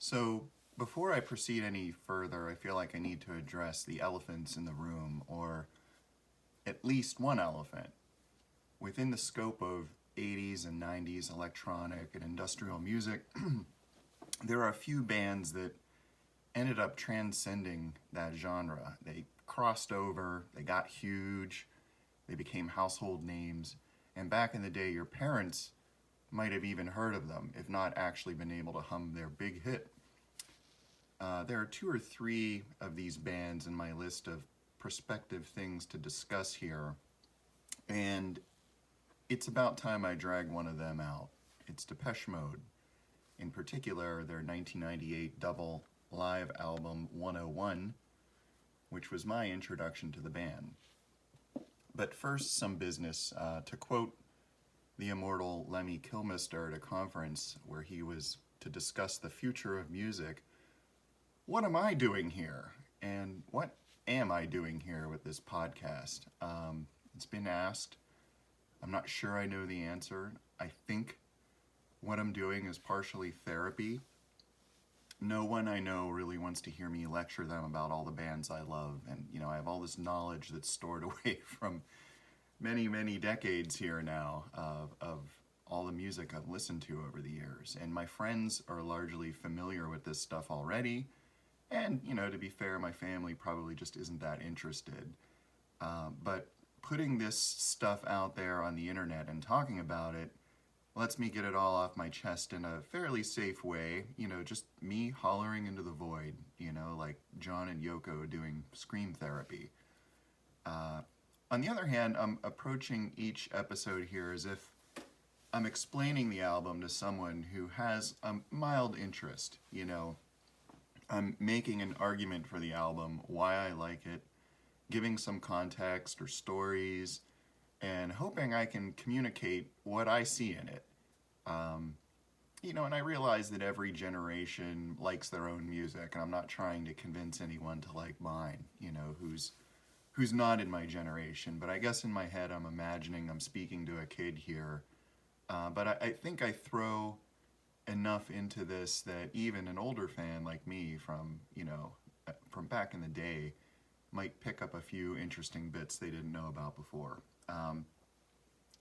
So, before I proceed any further, I feel like I need to address the elephants in the room, or at least one elephant. Within the scope of 80s and 90s electronic and industrial music, there are a few bands that ended up transcending that genre. They crossed over, they got huge, they became household names, and back in the day, your parents might have even heard of them, if not actually been able to hum their big hit. There are two or three of these bands in my list of prospective things to discuss here, and it's about time I drag one of them out. It's Depeche Mode. In particular, their 1998 double live album 101, which was my introduction to the band. But first, some business. To quote the immortal Lemmy Kilmister at a conference where he was to discuss the future of music, what am I doing here? And what am I doing here with this podcast? It's been asked. I'm not sure I know the answer. I think what I'm doing is partially therapy. No one I know really wants to hear me lecture them about all the bands I love. And, I have all this knowledge that's stored away from many, many decades here now of all the music I've listened to over the years. And my friends are largely familiar with this stuff already. And, to be fair, my family probably just isn't that interested. But putting this stuff out there on the internet and talking about it lets me get it all off my chest in a fairly safe way. Just me hollering into the void, like John and Yoko doing scream therapy. On the other hand, I'm approaching each episode here as if I'm explaining the album to someone who has a mild interest, I'm making an argument for the album, why I like it, giving some context or stories, and hoping I can communicate what I see in it. And I realize that every generation likes their own music, and I'm not trying to convince anyone to like mine, who's not in my generation. But I guess in my head I'm imagining I'm speaking to a kid here. But I think I throw enough into this that even an older fan like me from back in the day might pick up a few interesting bits they didn't know about before.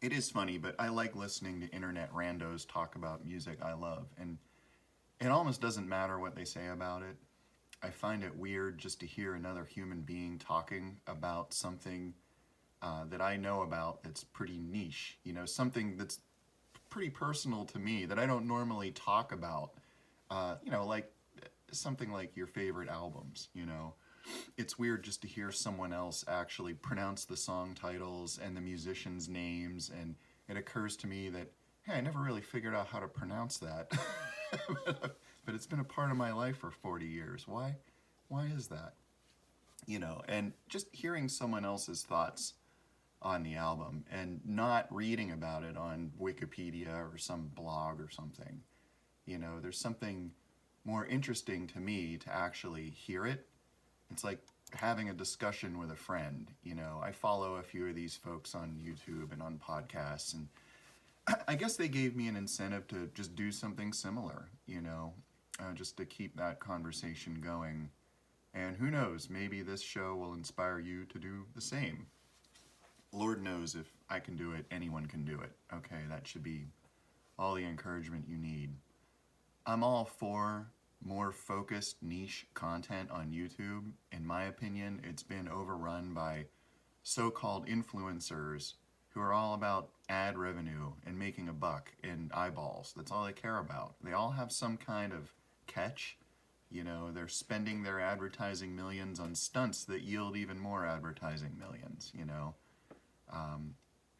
It is funny, but I like listening to internet randos talk about music I love, and it almost doesn't matter what they say about it. I find it weird just to hear another human being talking about something that I know about that's pretty niche, something that's pretty personal to me that I don't normally talk about, like something like your favorite albums, It's weird just to hear someone else actually pronounce the song titles and the musicians' names, and it occurs to me that, hey, I never really figured out how to pronounce that. But it's been a part of my life for 40 years. Why is that? And just hearing someone else's thoughts on the album and not reading about it on Wikipedia or some blog or something. There's something more interesting to me to actually hear it. It's like having a discussion with a friend. I follow a few of these folks on YouTube and on podcasts, and I guess they gave me an incentive to just do something similar, just to keep that conversation going. And who knows, maybe this show will inspire you to do the same. Lord knows if I can do it, anyone can do it. Okay, that should be all the encouragement you need. I'm all for more focused niche content on YouTube. In my opinion, it's been overrun by so-called influencers who are all about ad revenue and making a buck in eyeballs. That's all they care about. They all have some kind of catch. They're spending their advertising millions on stunts that yield even more advertising millions,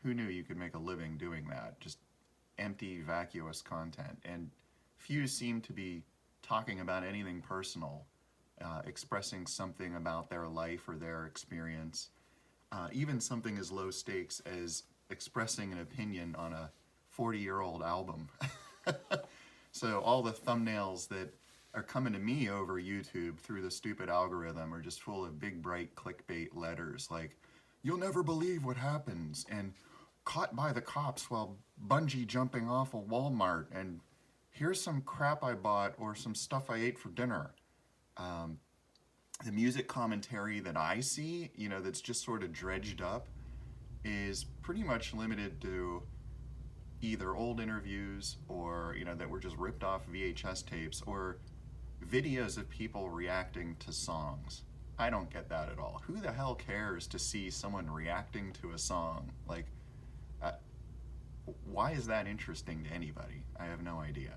Who knew you could make a living doing that? Just empty, vacuous content. And few seem to be talking about anything personal, expressing something about their life or their experience, even something as low stakes as expressing an opinion on a 40-year-old album. So all the thumbnails that are coming to me over YouTube through the stupid algorithm are just full of big, bright clickbait letters like, "You'll never believe what happens," and "Caught by the cops while bungee jumping off a Walmart," and here's some crap I bought or some stuff I ate for dinner. Um, the music commentary that I see, that's just sort of dredged up, is pretty much limited to either old interviews or, that were just ripped off VHS tapes, or videos of people reacting to songs. I don't get that at all. Who the hell cares to see someone reacting to a song? Like, uh, why is that interesting to anybody? I have no idea.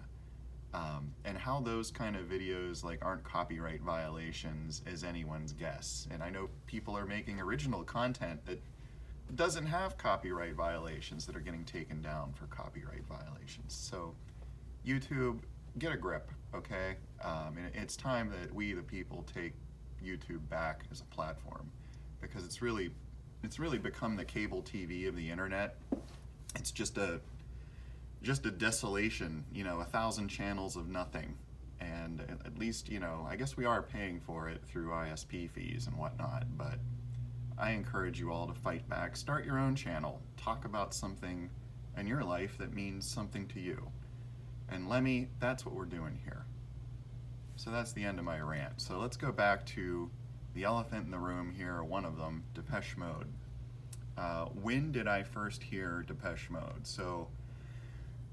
And how those kind of videos like aren't copyright violations is anyone's guess. And I know people are making original content that doesn't have copyright violations that are getting taken down for copyright violations. So YouTube, get a grip, okay? And it's time that we, the people, take YouTube back as a platform, because it's really become the cable TV of the internet. It's just a desolation, 1,000 channels of nothing. And at least, I guess we are paying for it through ISP fees and whatnot, but I encourage you all to fight back. Start your own channel. Talk about something in your life that means something to you. And Lemmy, that's what we're doing here. So that's the end of my rant. So let's go back to the elephant in the room here, one of them, Depeche Mode. When did I first hear Depeche Mode? So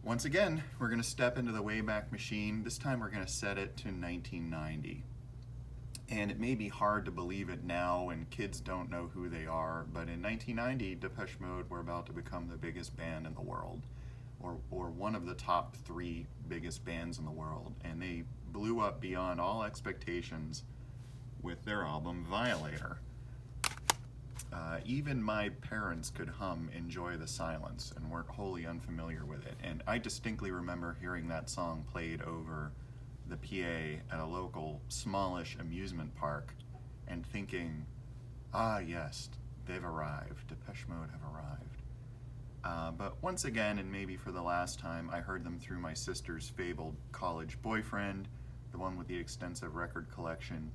once again, we're going to step into the Wayback Machine. This time we're going to set it to 1990. And it may be hard to believe it now, and kids don't know who they are, but in 1990, Depeche Mode were about to become the biggest band in the world, or one of the top 3 biggest bands in the world, and they blew up beyond all expectations with their album Violator. Even my parents could hum Enjoy the Silence and weren't wholly unfamiliar with it, and I distinctly remember hearing that song played over the PA at a local smallish amusement park and thinking, ah yes, they've arrived, Depeche Mode have arrived. But once again, and maybe for the last time, I heard them through my sister's fabled college boyfriend, the one with the extensive record collection,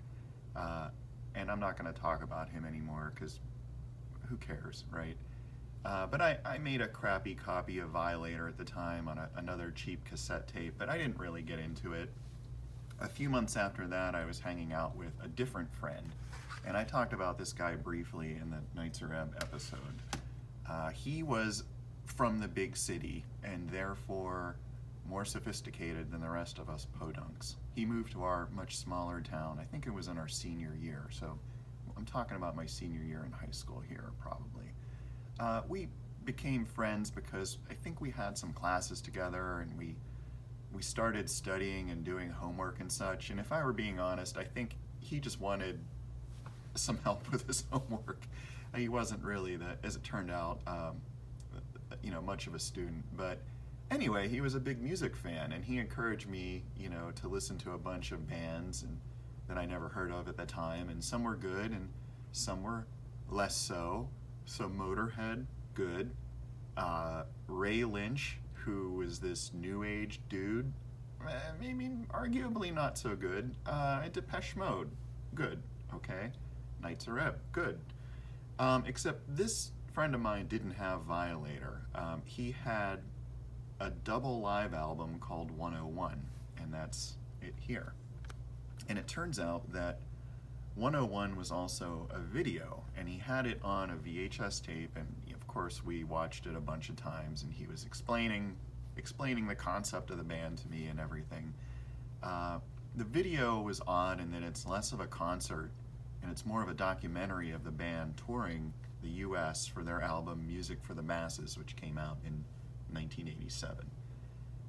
and I'm not going to talk about him anymore because who cares, right? But I made a crappy copy of Violator at the time on another cheap cassette tape, but I didn't really get into it. A few months after that, I was hanging out with a different friend, and I talked about this guy briefly in the Nights Are Ebb episode. He was from the big city, and therefore more sophisticated than the rest of us podunks. He moved to our much smaller town. I think it was in our senior year, so I'm talking about my senior year in high school here, probably. We became friends because I think we had some classes together, and we started studying and doing homework and such, and if I were being honest, I think he just wanted some help with his homework. He wasn't really, as it turned out, much of a student, but anyway, he was a big music fan, and he encouraged me, to listen to a bunch of bands that I never heard of at the time, and some were good, and some were less so. So Motorhead, good. Ray Lynch, who was this new age dude, maybe arguably not so good. Depeche Mode, good, okay. Nights Are Ebb, good. Except this friend of mine didn't have Violator. He had a double live album called 101, and that's it here. And it turns out that 101 was also a video, and he had it on a VHS tape, and of course we watched it a bunch of times, and he was explaining the concept of the band to me and everything. The video was odd in that it's less of a concert, and it's more of a documentary of the band touring the US for their album Music for the Masses, which came out in 1987.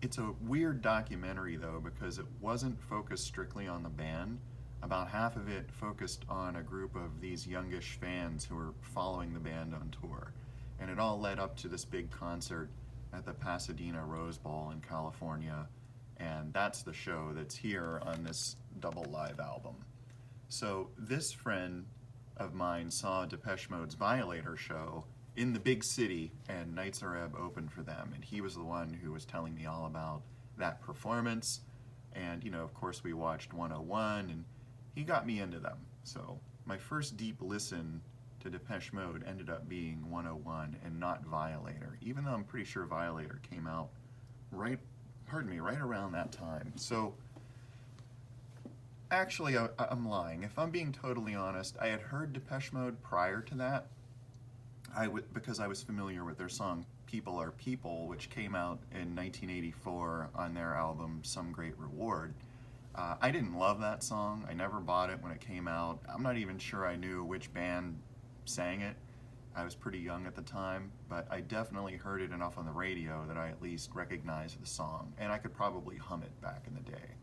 It's a weird documentary though, because it wasn't focused strictly on the band. About half of it focused on a group of these youngish fans who were following the band on tour. And it all led up to this big concert at the Pasadena Rose Bowl in California. And that's the show that's here on this double live album. So this friend of mine saw Depeche Mode's Violator show in the big city, and Nights Are Ebb opened for them, and he was the one who was telling me all about that performance. And of course we watched 101, and he got me into them. So my first deep listen to Depeche Mode ended up being 101 and not Violator, even though I'm pretty sure Violator came out right pardon me, right around that time. So actually, I'm lying. If I'm being totally honest, I had heard Depeche Mode prior to that. Because I was familiar with their song "People Are People," which came out in 1984 on their album "Some Great Reward." I didn't love that song. I never bought it when it came out. I'm not even sure I knew which band sang it. I was pretty young at the time, but I definitely heard it enough on the radio that I at least recognized the song, and I could probably hum it back in the day.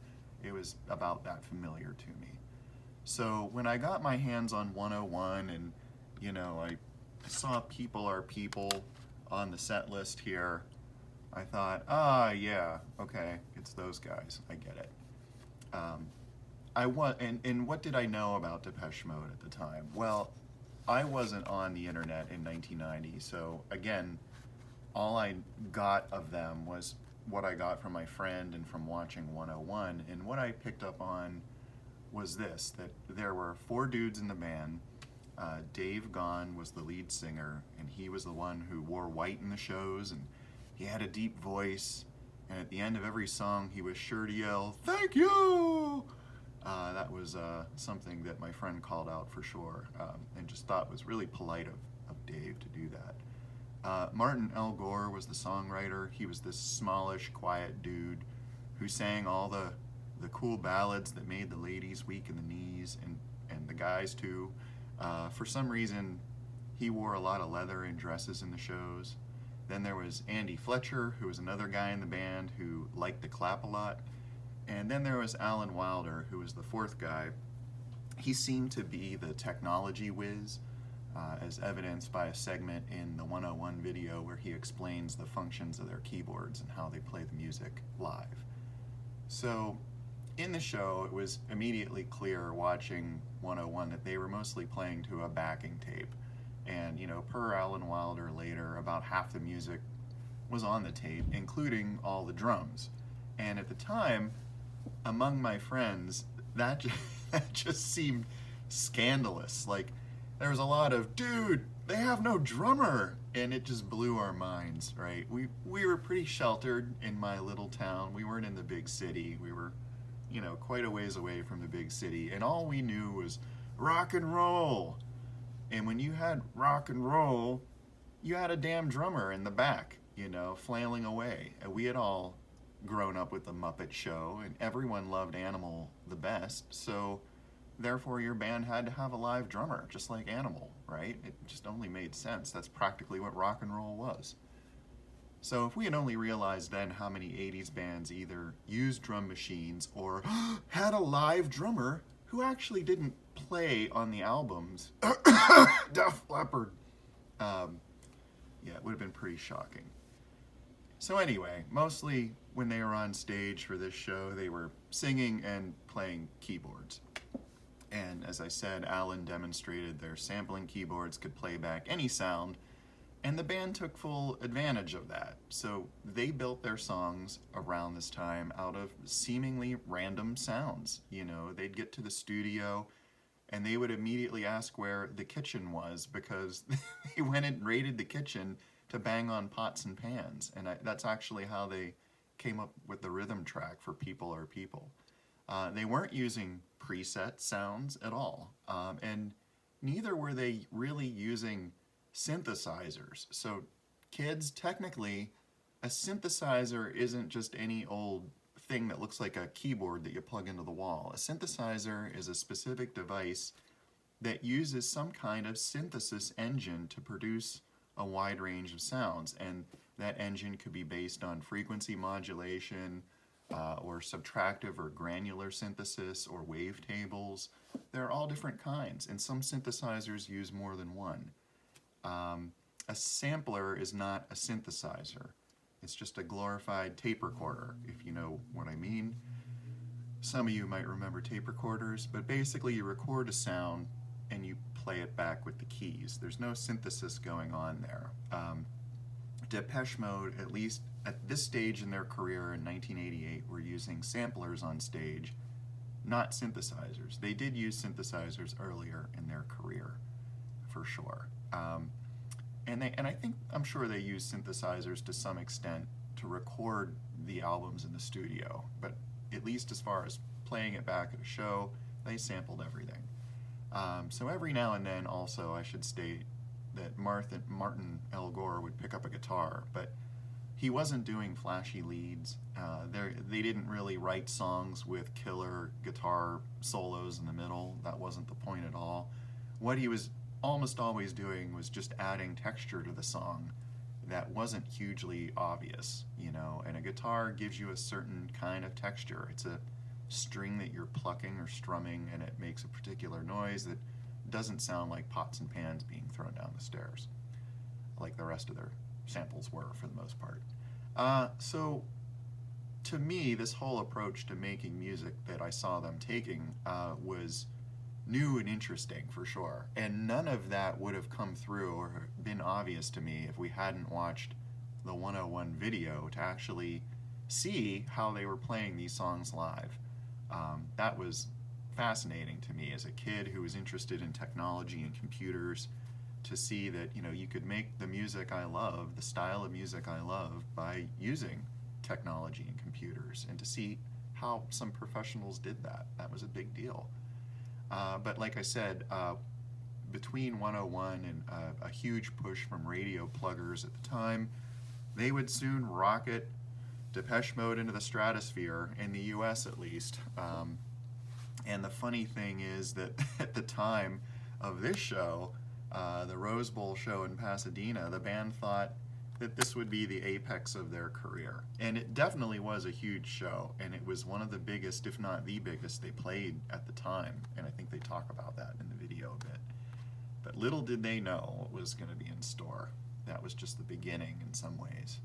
It was about that familiar to me. So when I got my hands on 101 and, I saw "People Are People" on the set list here, I thought, yeah, okay, it's those guys. I get it. And what did I know about Depeche Mode at the time? Well, I wasn't on the internet in 1990, so again, all I got of them was what I got from my friend and from watching 101, and what I picked up on was this, that there were 4 dudes in the band. Dave Gahan was the lead singer, and he was the one who wore white in the shows, and he had a deep voice, and at the end of every song he was sure to yell, "Thank you!" That was something that my friend called out for sure, and just thought was really polite of Dave to do that. Martin L. Gore was the songwriter. He was this smallish, quiet dude who sang all the cool ballads that made the ladies weak in the knees, and the guys too. For some reason, he wore a lot of leather and dresses in the shows. Then there was Andy Fletcher, who was another guy in the band who liked to clap a lot. And then there was Alan Wilder, who was the 4th guy. He seemed to be the technology whiz, as evidenced by a segment in the 101 video where he explains the functions of their keyboards and how they play the music live. So in the show, it was immediately clear watching 101 that they were mostly playing to a backing tape. And, per Alan Wilder later, about half the music was on the tape, including all the drums. And at the time, among my friends, that just seemed scandalous. Like, there was a lot of, "Dude, they have no drummer," and it just blew our minds, right? We were pretty sheltered in my little town. We weren't in the big city. We were, quite a ways away from the big city, and all we knew was rock and roll. And when you had rock and roll, you had a damn drummer in the back, flailing away. And we had all grown up with the Muppet Show, and everyone loved Animal the best, so therefore your band had to have a live drummer, just like Animal, right? It just only made sense. That's practically what rock and roll was. So if we had only realized then how many 80s bands either used drum machines or had a live drummer who actually didn't play on the albums, Def Leppard, it would have been pretty shocking. So anyway, mostly when they were on stage for this show, they were singing and playing keyboards. And as I said, Alan demonstrated their sampling keyboards could play back any sound, and the band took full advantage of that. So they built their songs around this time out of seemingly random sounds. They'd get to the studio and they would immediately ask where the kitchen was, because they went and raided the kitchen to bang on pots and pans. And that's actually how they came up with the rhythm track for "People Are People." They weren't using preset sounds at all. And neither were they really using synthesizers. So kids, technically, a synthesizer isn't just any old thing that looks like a keyboard that you plug into the wall. A synthesizer is a specific device that uses some kind of synthesis engine to produce a wide range of sounds, and that engine could be based on frequency modulation, or subtractive or granular synthesis, or wavetables. There are all different kinds, and some synthesizers use more than one. A sampler is not a synthesizer. It's just a glorified tape recorder, if you know what I mean. Some of you might remember tape recorders, but basically you record a sound and you play it back with the keys. There's no synthesis going on there. Depeche Mode, at least at this stage in their career in 1988, were using samplers on stage, not synthesizers. They did use synthesizers earlier in their career, for sure. I'm sure they used synthesizers to some extent to record the albums in the studio, but at least as far as playing it back at a show, they sampled everything. So every now and then, also, I should state that Martin L. Gore would pick up a guitar, but he wasn't doing flashy leads. They didn't really write songs with killer guitar solos in the middle. That wasn't the point at all. What he was almost always doing was just adding texture to the song that wasn't hugely obvious, you know, and a guitar gives you a certain kind of texture. It's a string that you're plucking or strumming, and it makes a particular noise that doesn't sound like pots and pans being thrown down the stairs, like the rest of their samples were for the most part. So to me, this whole approach to making music that I saw them taking was new and interesting for sure. And none of that would have come through or been obvious to me if we hadn't watched the 101 video to actually see how they were playing these songs live. That was fascinating to me as a kid who was interested in technology and computers, to see that, you know, you could make the music I love, the style of music I love, by using technology and computers, and to see how some professionals did that. That was a big deal. But like I said, between 101 and a huge push from radio pluggers at the time, they would soon rocket Depeche Mode into the stratosphere, in the US at least. And the funny thing is that at the time of this show, the Rose Bowl show in Pasadena, the band thought that this would be the apex of their career. And it definitely was a huge show, and it was one of the biggest, if not the biggest, they played at the time, and I think they talk about that in the video a bit. But little did they know what was going to be in store. That was just the beginning in some ways.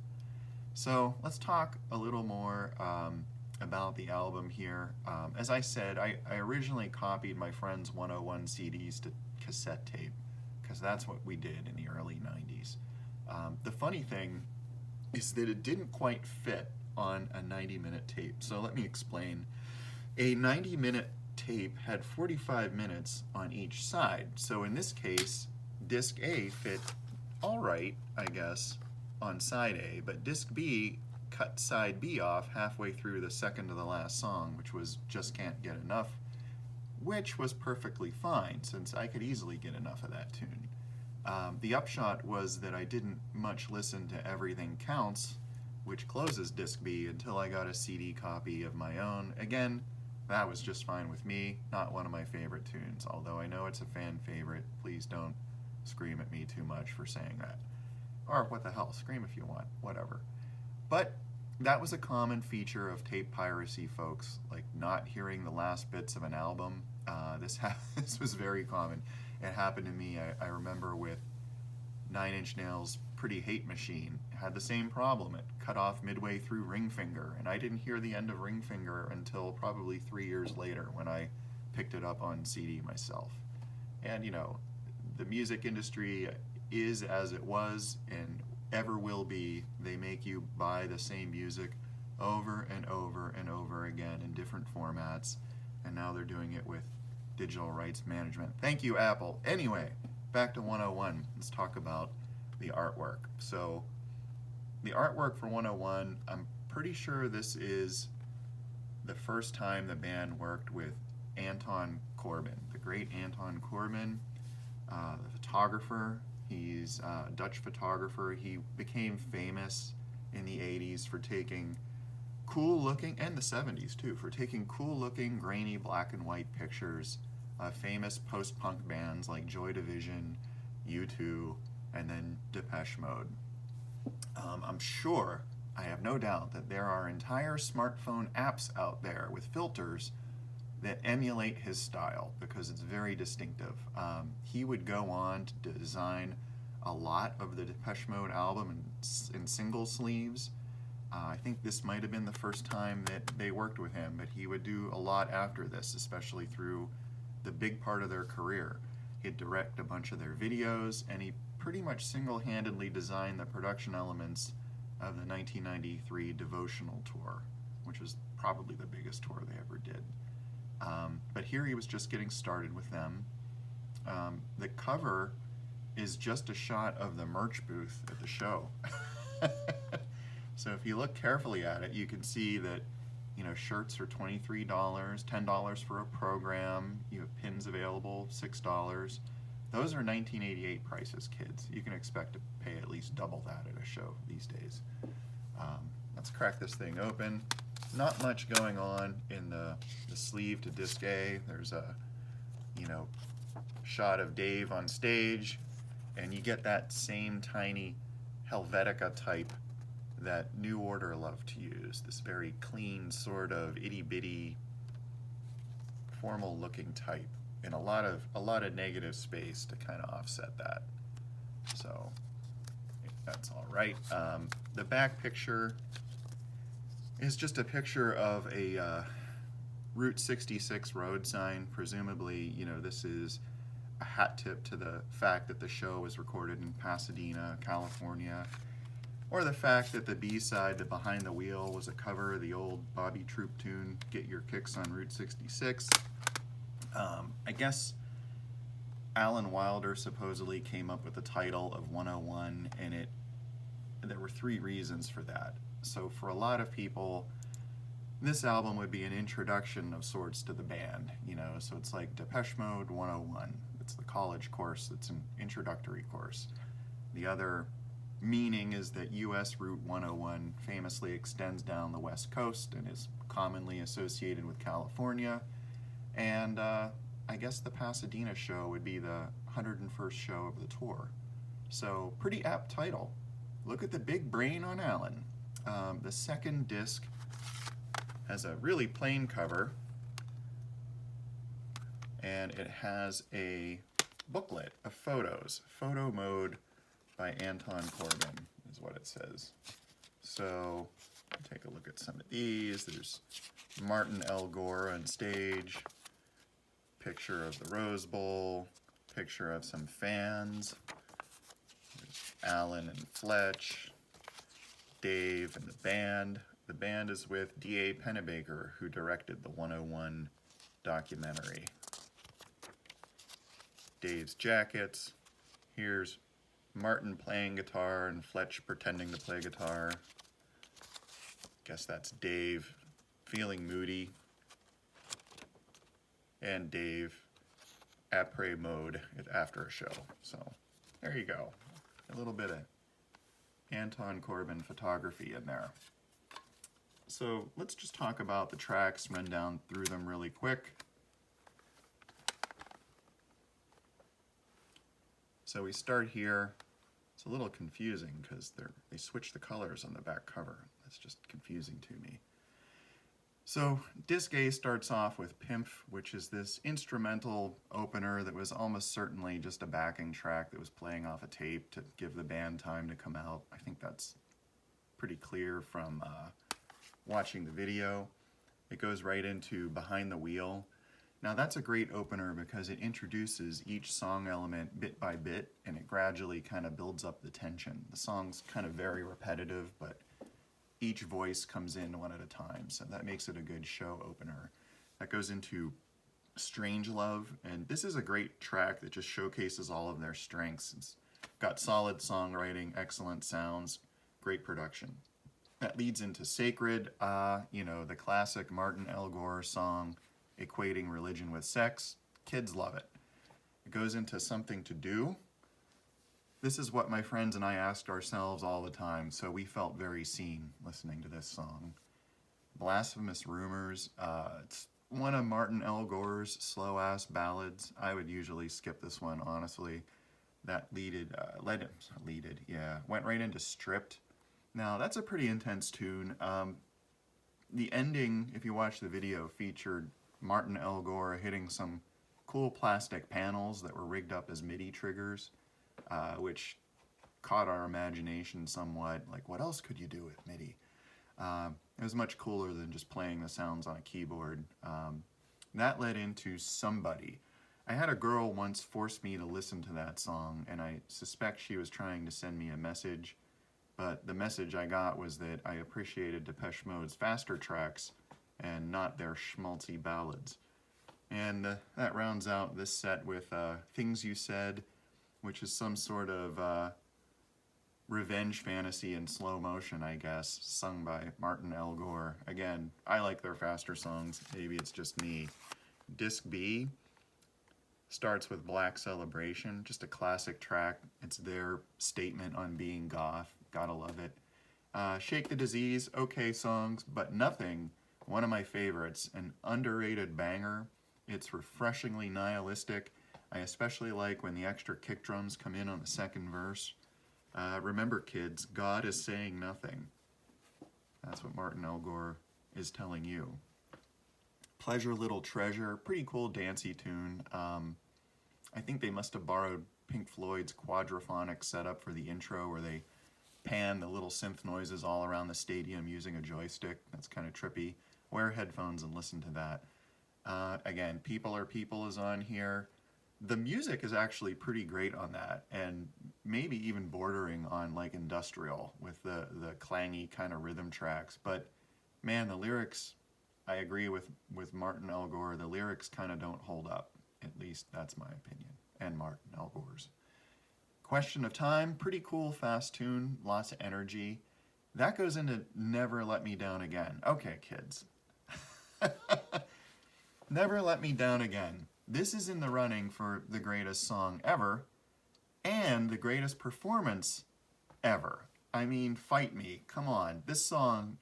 So let's talk a little more about the album here. As I said, I originally copied my friend's 101 CDs to cassette tape, because that's what we did in the early 90s. The funny thing is that it didn't quite fit on a 90-minute tape. So let me explain. A 90-minute tape had 45 minutes on each side. So in this case, disc A fit all right, I guess, on side A, but disc B cut side B off halfway through the second to the last song, which was Just Can't Get Enough, which was perfectly fine, since I could easily get enough of that tune. The upshot was that I didn't much listen to Everything Counts, which closes disc B, until I got a CD copy of my own. Again, that was just fine with me, not one of my favorite tunes, although I know it's a fan favorite. Please don't scream at me too much for saying that. Or what the hell, scream if you want, whatever. But that was a common feature of tape piracy, folks, like not hearing the last bits of an album. This was very common. It happened to me, I remember, with 9 Inch Nails' Pretty Hate Machine. It had the same problem. It cut off midway through Ring Finger, and I didn't hear the end of Ring Finger until probably 3 years later when I picked it up on CD myself. And, you know, the music industry is as it was and ever will be. They make you buy the same music over and over and over again in different formats, and now they're doing it with digital rights management. Thank you, Apple. Anyway, back to 101. Let's talk about the artwork. So the artwork for 101, I'm pretty sure this is the first time the band worked with Anton Corbijn, the great Anton Corbijn, the photographer. He's a Dutch photographer. He became famous in the 80s for taking cool looking, and the 70s too, for taking cool looking grainy black and white pictures of famous post-punk bands like Joy Division, U2, and then Depeche Mode. I'm sure, I have no doubt, that there are entire smartphone apps out there with filters that emulate his style, because it's very distinctive. He would go on to design a lot of the Depeche Mode album in single sleeves. I think this might have been the first time that they worked with him, but he would do a lot after this, especially through the big part of their career. He'd direct a bunch of their videos, and he pretty much single-handedly designed the production elements of the 1993 Devotional Tour, which was probably the biggest tour they ever did. But here he was just getting started with them. The cover is just a shot of the merch booth at the show. So if you look carefully at it, you can see that, you know, shirts are $23, $10 for a program. You have pins available, $6. Those are 1988 prices, kids. You can expect to pay at least double that at a show these days. Let's crack this thing open. Not much going on in the sleeve to disc A. There's a, you know, shot of Dave on stage, and you get that same tiny Helvetica type that New Order loved to use. This very clean, sort of itty-bitty, formal-looking type, and a lot of negative space to kind of offset that. So that's all right. The back picture is just a picture of a Route 66 road sign. Presumably, you know, this is a hat tip to the fact that the show was recorded in Pasadena, California, or the fact that the B-side, the Behind the Wheel, was a cover of the old Bobby Troop tune, Get Your Kicks on Route 66. I guess Alan Wilder supposedly came up with the title of 101, and there were 3 reasons for that. So for a lot of people, this album would be an introduction of sorts to the band, you know, so it's like Depeche Mode 101. It's the college course, it's an introductory course. The other meaning is that US Route 101 famously extends down the West Coast and is commonly associated with California. And I guess the Pasadena show would be the 101st show of the tour. So pretty apt title. Look at the big brain on Alan. The second disc has a really plain cover, and it has a booklet of photos. Photo Mode by Anton Corbin is what it says. So take a look at some of these. There's Martin L. Gore on stage, picture of the Rose Bowl, picture of some fans. There's Alan and Fletch, Dave and the band. The band is with D.A. Pennebaker, who directed the 101 documentary. Dave's jackets. Here's Martin playing guitar and Fletch pretending to play guitar. Guess that's Dave feeling moody. And Dave après mode after a show. So there you go. A little bit of Anton Corbin photography in there. So let's just talk about the tracks, run down through them really quick. So we start here. It's a little confusing because they switch the colors on the back cover. That's just confusing to me. So disc A starts off with Pimp, which is this instrumental opener that was almost certainly just a backing track that was playing off a tape to give the band time to come out. I think that's pretty clear from watching the video. It goes right into Behind the Wheel. Now that's a great opener because it introduces each song element bit by bit, and it gradually kind of builds up the tension. The song's kind of very repetitive, but each voice comes in one at a time, so that makes it a good show opener. That goes into Strange Love, and this is a great track that just showcases all of their strengths. It's got solid songwriting, excellent sounds, great production. That leads into Sacred, you know, the classic Martin L. Gore song, equating religion with sex. Kids love it. It goes into Something to Do. This is what my friends and I asked ourselves all the time, so we felt very seen listening to this song. Blasphemous Rumors. It's one of Martin L. Gore's slow-ass ballads. I would usually skip this one, honestly. That went right into Stripped. Now, that's a pretty intense tune. The ending, if you watch the video, featured Martin L. Gore hitting some cool plastic panels that were rigged up as MIDI triggers, which caught our imagination somewhat. Like, what else could you do with MIDI? It was much cooler than just playing the sounds on a keyboard. That led into Somebody. I had a girl once force me to listen to that song, and I suspect she was trying to send me a message, but the message I got was that I appreciated Depeche Mode's faster tracks and not their schmaltzy ballads. And that rounds out this set with Things You Said, which is some sort of revenge fantasy in slow motion, I guess, sung by Martin L. Gore. Again, I like their faster songs. Maybe it's just me. Disc B starts with Black Celebration, just a classic track. It's their statement on being goth. Gotta love it. Shake the Disease, okay songs, but Nothing, one of my favorites, an underrated banger. It's refreshingly nihilistic. I especially like when the extra kick drums come in on the second verse. Remember, kids, God is saying nothing. That's what Martin L. Gore is telling you. Pleasure Little Treasure, pretty cool dancey tune. I think they must have borrowed Pink Floyd's quadraphonic setup for the intro where they pan the little synth noises all around the stadium using a joystick. That's kind of trippy. Wear headphones and listen to that. Again, People Are People is on here. The music is actually pretty great on that, and maybe even bordering on like industrial with the clangy kind of rhythm tracks. But man, the lyrics, I agree with Martin L. Gore, the lyrics kind of don't hold up. At least that's my opinion, and Martin L. Gore's. Question of Time, pretty cool, fast tune, lots of energy. That goes into Never Let Me Down Again. Okay, kids. Never Let Me Down Again. This is in the running for the greatest song ever, and the greatest performance ever. I mean, fight me, come on. This song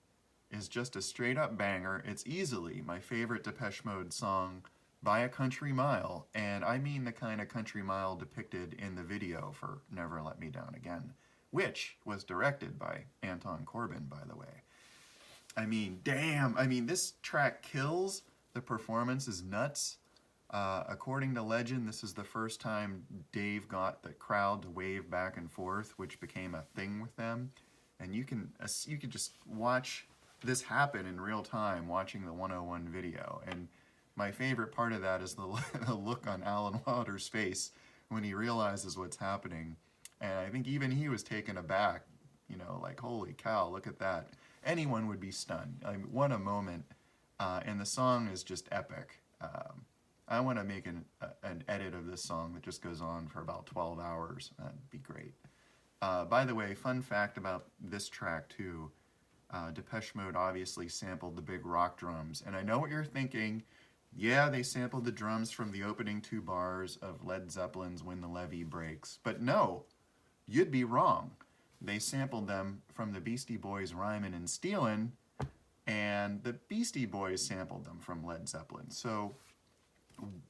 is just a straight up banger. It's easily my favorite Depeche Mode song by a country mile, and I mean the kind of country mile depicted in the video for Never Let Me Down Again, which was directed by Anton Corbijn, by the way. I mean, damn, I mean, this track kills. The performance is nuts. According to legend, this is the first time Dave got the crowd to wave back and forth, which became a thing with them. And you can just watch this happen in real time, watching the 101 video. And my favorite part of that is the look on Alan Wilder's face when he realizes what's happening. And I think even he was taken aback, you know, like, holy cow, look at that. Anyone would be stunned. I mean, what a moment. And the song is just epic. I want to make an edit of this song that just goes on for about 12 hours. That'd be great. By the way, fun fact about this track too, Depeche Mode obviously sampled the big rock drums. And I know what you're thinking. Yeah, they sampled the drums from the opening two bars of Led Zeppelin's When the Levee Breaks. But no, you'd be wrong. They sampled them from the Beastie Boys' Rhymin' and Stealin', and the Beastie Boys sampled them from Led Zeppelin. So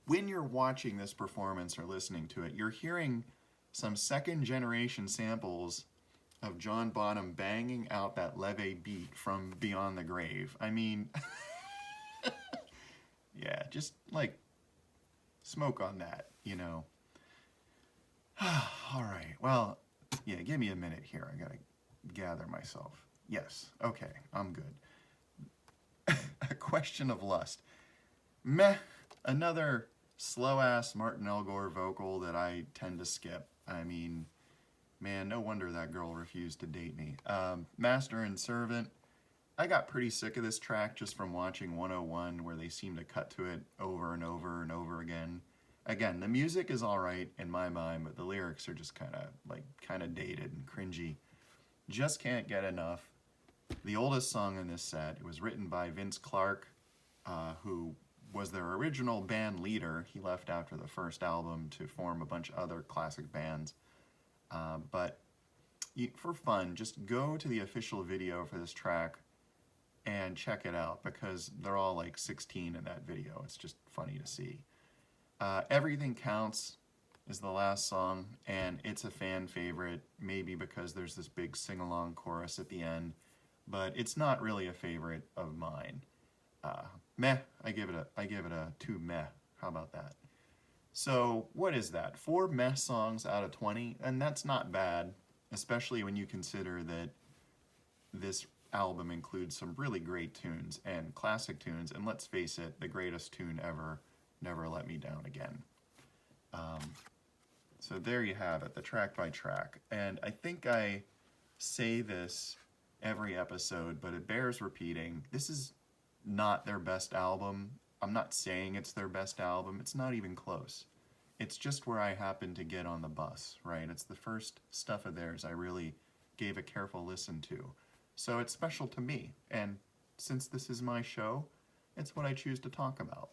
when you're watching this performance or listening to it, you're hearing some second generation samples of John Bonham banging out that leve beat from Beyond the Grave. I mean, yeah, just like smoke on that, you know. All right, well, yeah, give me a minute here. I gotta gather myself. Yes, okay, I'm good. A Question of Lust. Meh. Another slow-ass Martin L. Gore vocal that I tend to skip. I mean, man, no wonder that girl refused to date me. Master and Servant. I got pretty sick of this track just from watching 101, where they seem to cut to it over and over and over again. Again, the music is all right in my mind, but the lyrics are just kind of dated and cringy. Just can't get enough. The oldest song in this set, it was written by Vince Clarke, who was their original band leader. He left after the first album to form a bunch of other classic bands. But for fun, just go to the official video for this track and check it out, because they're all like 16 in that video. It's just funny to see. Everything Counts is the last song, and it's a fan favorite, maybe because there's this big sing-along chorus at the end, but it's not really a favorite of mine. Meh, I give it a 2 meh. How about that? So what is that? 4 meh songs out of 20, and that's not bad, especially when you consider that this album includes some really great tunes and classic tunes, and let's face it, the greatest tune ever, Never Let Me Down Again. So there you have it, the track by track. And I think I say this every episode, but it bears repeating. This is not their best album. I'm not saying it's their best album. It's not even close. It's just where I happen to get on the bus, right? It's the first stuff of theirs I really gave a careful listen to. So it's special to me, and since this is my show, it's what I choose to talk about.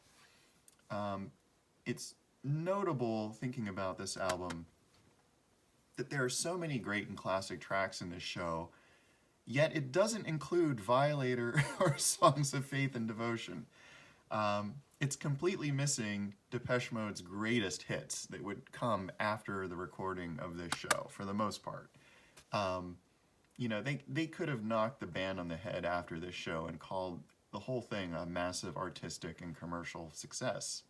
It's notable, thinking about this album, that there are so many great and classic tracks in this show, yet it doesn't include Violator or Songs of Faith and Devotion. It's completely missing Depeche Mode's greatest hits that would come after the recording of this show, for the most part. They could have knocked the band on the head after this show and called the whole thing a massive artistic and commercial success.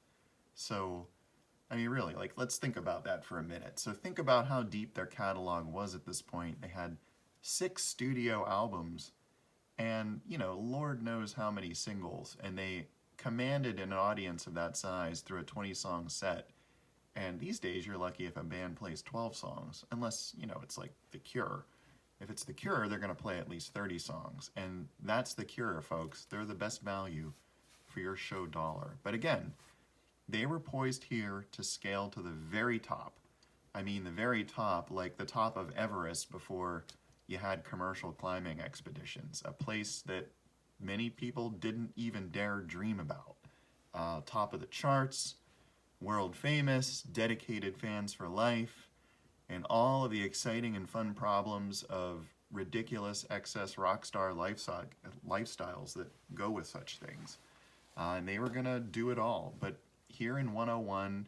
So, really, let's think about that for a minute. So think about how deep their catalog was at this point. They had 6 studio albums and, Lord knows how many singles, and they commanded an audience of that size through a 20-song set. And these days, you're lucky if a band plays 12 songs, unless, it's like The Cure. If it's The Cure, they're going to play at least 30 songs. And that's The Cure, folks. They're the best value for your show dollar. But again, they were poised here to scale to the very top. The very top, like the top of Everest before you had commercial climbing expeditions. A place that many people didn't even dare dream about. Top of the charts, world famous, dedicated fans for life, and all of the exciting and fun problems of ridiculous excess rock star lifestyles that go with such things. And they were going to do it all. But here in 101,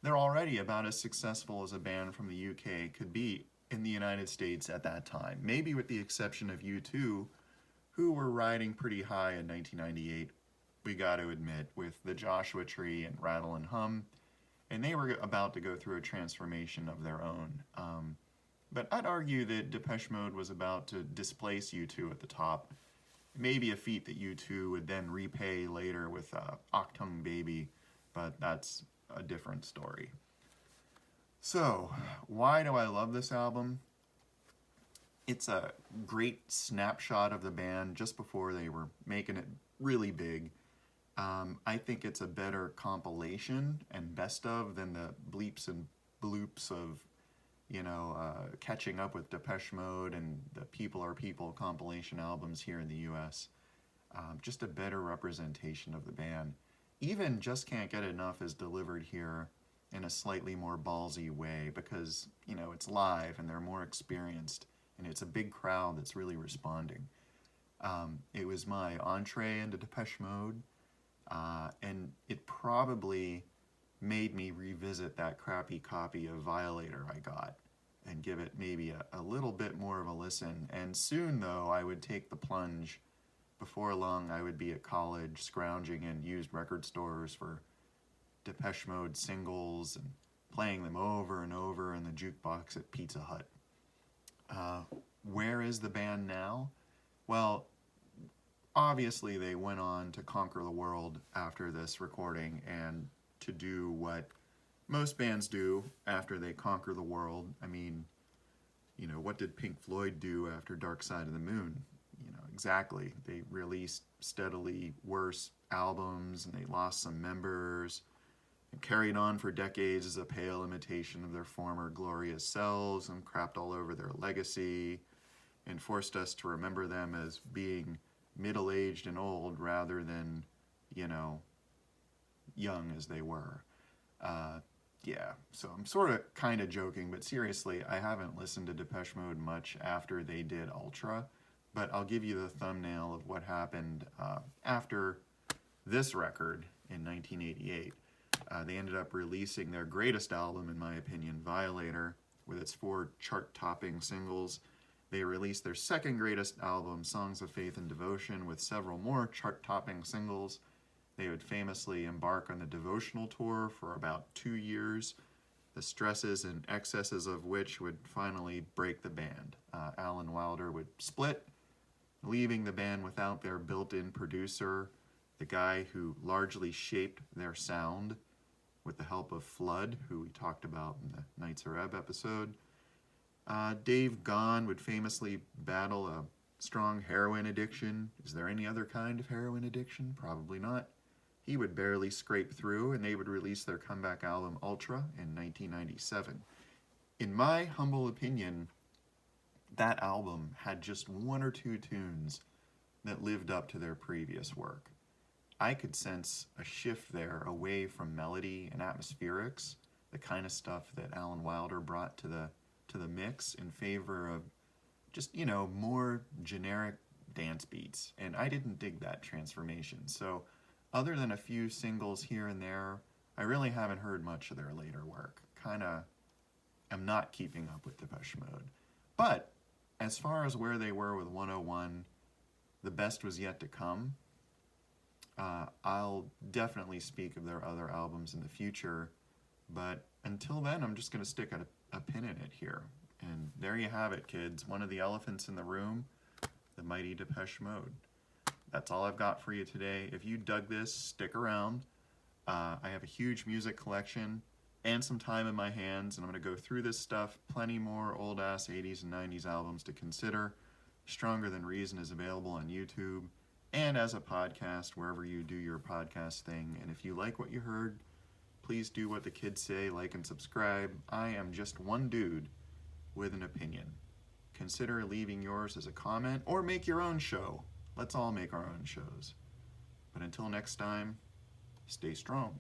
they're already about as successful as a band from the UK could be in the United States at that time. Maybe with the exception of U2, who were riding pretty high in 1998, we got to admit, with the Joshua Tree and Rattle and Hum. And they were about to go through a transformation of their own. But I'd argue that Depeche Mode was about to displace U2 at the top. Maybe a feat that U2 would then repay later with Achtung Baby, but that's a different story. So, why do I love this album? It's a great snapshot of the band just before they were making it really big. I think it's a better compilation and best of than the bleeps and bloops of, catching up with Depeche Mode and the People Are People compilation albums here in the U.S. Just a better representation of the band. Even Just Can't Get Enough is delivered here in a slightly more ballsy way because, it's live and they're more experienced and it's a big crowd that's really responding. It was my entree into Depeche Mode. And it probably made me revisit that crappy copy of Violator I got and give it maybe a little bit more of a listen. And soon, though, I would take the plunge. Before long, I would be at college scrounging in used record stores for Depeche Mode singles and playing them over and over in the jukebox at Pizza Hut. Where is the band now? Well, obviously, they went on to conquer the world after this recording and to do what most bands do after they conquer the world. What did Pink Floyd do after Dark Side of the Moon? Exactly. They released steadily worse albums and they lost some members and carried on for decades as a pale imitation of their former glorious selves and crapped all over their legacy and forced us to remember them as being middle-aged and old rather than, young as they were. So I'm sort of kind of joking, but seriously, I haven't listened to Depeche Mode much after they did Ultra, but I'll give you the thumbnail of what happened after this record in 1988. They ended up releasing their greatest album, in my opinion, Violator, with its 4 chart-topping singles. They released their second greatest album, Songs of Faith and Devotion, with several more chart-topping singles. They would famously embark on the devotional tour for about 2 years, the stresses and excesses of which would finally break the band. Alan Wilder would split, leaving the band without their built-in producer, the guy who largely shaped their sound with the help of Flood, who we talked about in the Nights Are Ebb episode. Dave Gahan would famously battle a strong heroin addiction. Is there any other kind of heroin addiction? Probably not. He would barely scrape through, and they would release their comeback album Ultra in 1997. In my humble opinion, that album had just one or two tunes that lived up to their previous work. I could sense a shift there away from melody and atmospherics, the kind of stuff that Alan Wilder brought to the mix, in favor of just, more generic dance beats. And I didn't dig that transformation. So other than a few singles here and there, I really haven't heard much of their later work. Kind of am not keeping up with Depeche Mode. But as far as where they were with 101, the best was yet to come. I'll definitely speak of their other albums in the future, but until then, I'm just going to stick a pin in it here. And there you have it, kids. One of the elephants in the room, the mighty Depeche Mode. That's all I've got for you today. If you dug this, stick around. I have a huge music collection and some time in my hands, and I'm going to go through this stuff. Plenty more old-ass 80s and 90s albums to consider. Stronger Than Reason is available on YouTube and as a podcast wherever you do your podcast thing. And if you like what you heard, please do what the kids say, like and subscribe. I am just one dude with an opinion. Consider leaving yours as a comment or make your own show. Let's all make our own shows. But until next time, stay strong.